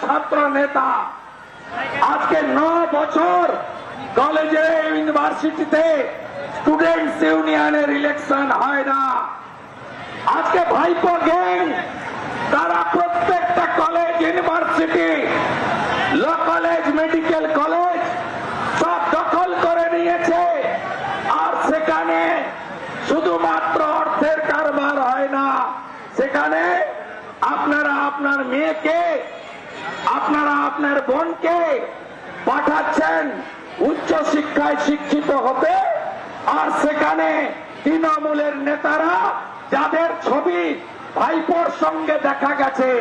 ছাত্র নেতা। আজকে 9 বছর কলেজে ইউনিভার্সিটিতে স্টুডেন্টস ইউনিয়নের ইলেকশন হয় না। আজকে ভাইপো গ্যাং তারা প্রত্যেকটা college, university, law college, medical college সব দখল করে নিয়েছে। আর সেখানে শুধুমাত্র অর্থের কারবার হয় না, সেখানে আপনারা আপনার মেয়েকে, আপনারা আপনার বোনকে পাঠাচ্ছেন উচ্চ শিক্ষায় শিক্ষিত হতে। আর সেখানে তৃণমূলের নেতারা, যাদের ছবি ভাইপোর সঙ্গে দেখা গেছে,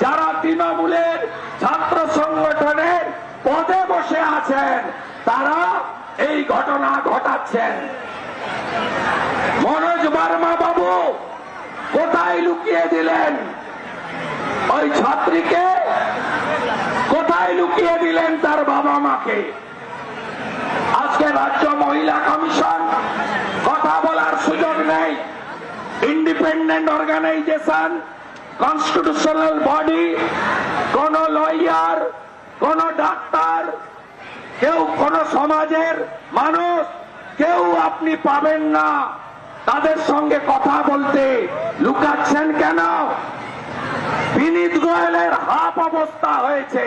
যারা তৃণমূলের ছাত্র সংগঠনের পদে বসে আছেন, তারা এই ঘটনা ঘটাচ্ছেন। মনোজ বার্মা বাবু কোথায় লুকিয়ে দিলেন ওই ছাত্রীকে? কোথায় লুকিয়ে দিলেন তার বাবা মাকে? আজকে রাজ্য মহিলা কমিশন কথা বলার সুযোগ নেই। ইন্ডিপেন্ডেন্ট অর্গানাইজেশন, কনস্টিটিউশনাল বডি, কোন লয়ার, কোন ডাক্তার, কেউ, কোন সমাজের মানুষ, কেউ আপনি পাবেন না তাদের সঙ্গে কথা বলতে। লুকাচ্ছেন কেন? বিনীত গোয়েলের হাফ অবস্থা হয়েছে,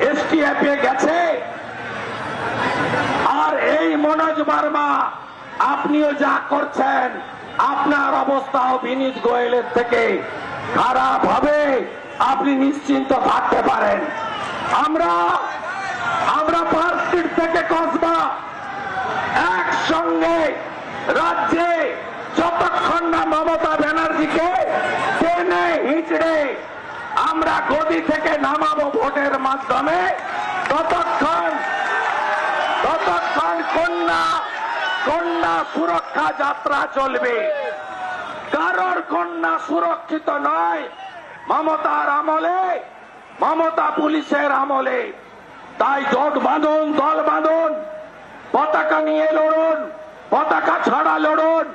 এসটিএফ এ গেছে। আর এই মনোজ বার্মা, আপনিও যা করছেন, আপনার অবস্থাও বিনীত গোয়েলের থেকে খারাপ হবে, আপনি নিশ্চিন্ত থাকতে পারেন। আমরা পার্ক স্ট্রিট থেকে কসবা একসঙ্গে রাজ্যে যতক্ষণ না মমতা ব্যানার্জিকে টেনে হিচড়ে আমরা গদি থেকে নামাবো ভোটের মাধ্যমে, ততক্ষণ কন্যা সুরক্ষা যাত্রা চলবে। কারোর কন্যা সুরক্ষিত নয় মমতার আমলে, মমতা পুলিশের আমলে। তাই জোট বাঁধুন, দল বাঁধুন, পতাকা নিয়ে লড়ুন, পতাকা ছাড়া লড়ুন,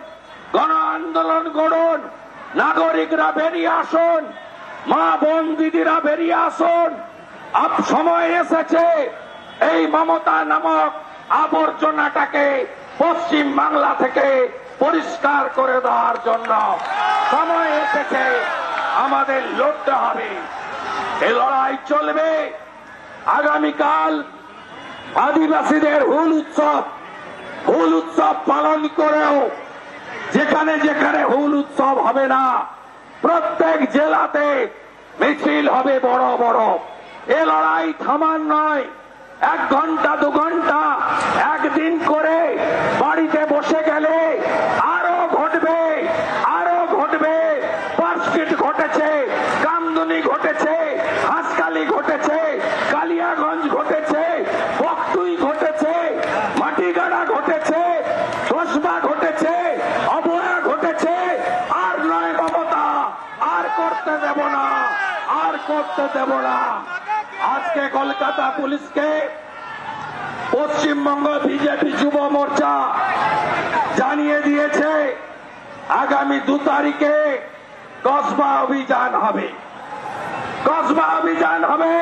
গণ আন্দোলন করুন, নাগরিকরা বেরিয়ে আসুন, মা বোন দিদিরা বেরিয়ে আসুন। সময় এসেছে এই মমতা নামক আবর্জনাটাকে পশ্চিম বাংলা থেকে পরিষ্কার করে দেওয়ার জন্য সময় এসেছে। আমাদের লড়তে হবে, এই লড়াই চলবে। আগামীকাল আদিবাসীদের হুল উৎসব পালন করেও যেখানে যেখানে হুল উৎসব হবে না, প্রত্যেক জেলাতে মিছিল হবে বড় বড়। এ লড়াই থামার নয়, 1 ঘন্টা 2 ঘন্টা একদিন করে বাড়িতে বসে গেলে আরো ঘটবে, আরো ঘটবে। পার্ক স্ট্রিট ঘটেছে, কামদুনি ঘটেছে, হাসকালি ঘটেছে, কালিয়াগঞ্জ ঘটেছে, বকটুই ঘটেছে, মাটিগাড়া ঘটেছে, কসবা ঘটেছে, অভয়া ঘটেছে। আর নয় মমতা, আর করতে দেব না, আর করতে দেব না। আজকে কলকাতা পুলিশকে পশ্চিমবঙ্গ বিজেপি যুব মোর্চা জানিয়ে দিয়েছে আগামী 2 তারিখে কসবা অভিযান হবে। কসবা অভিযান হবে,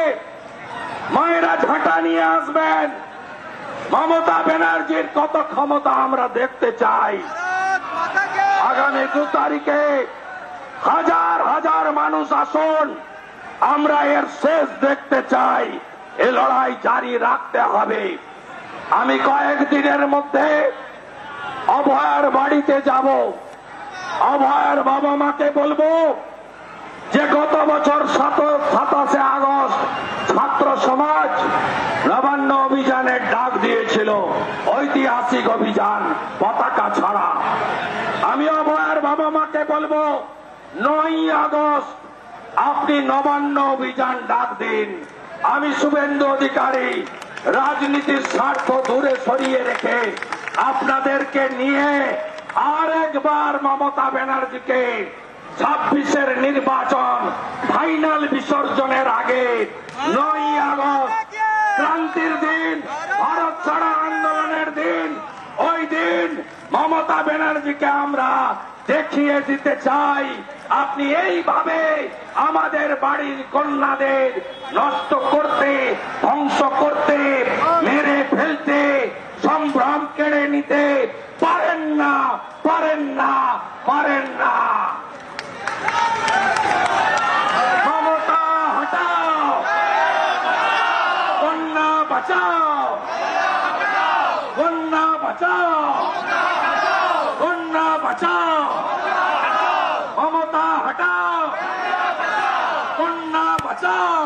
মায়েরা ঝাঁটা নিয়ে আসবেন। মমতা ব্যানার্জির কত ক্ষমতা আমরা দেখতে চাই। আগামী 2 তারিখে হাজার হাজার মানুষ আসুন, আমরা এর শেষ দেখতে চাই। এ লড়াই জারি রাখতে হবে। আমি কয়েকদিনের মধ্যে অভয়ার বাড়িতে যাব। অভয়ার বাবা মাকে বলবো যে গত বছর 27শে আগস্ট ছাত্র সমাজ নবান্ন অভিযানের ডাক দিয়েছিল, ঐতিহাসিক অভিযান, পতাকা ছাড়া। আমি অভয়ার বাবা মাকে বলবো 9ই আগস্ট আপনি নবান্ন অভিযান ডাক দিন। আমি শুভেন্দু অধিকারী রাজনীতির স্বার্থ দূরে সরিয়ে রেখে আপনাদেরকে নিয়ে আরেকবার মমতা ব্যানার্জিকে 26-এর নির্বাচন ফাইনাল বিসর্জনের আগে 9ই আগস্ট ক্রান্তির দিন, ভারত ছাড়া আন্দোলনের দিন, ওই দিন মমতা ব্যানার্জিকে আমরা দেখিয়ে দিতে চাই আপনি এইভাবে আমাদের বাড়ির কন্যাদের নষ্ট করতে, ধ্বংস করতে, মেরে ফেলতে, সম্ভ্রম কেড়ে নিতে পারেন না, পারেন না, পারেন না। ক্ষমতা হটাও, কন্যা বাঁচাও, কন্যা বাঁচাও, কন্যা বাঁচাও, ক্ষমতা হটাও, কন্যা বাঁচাও।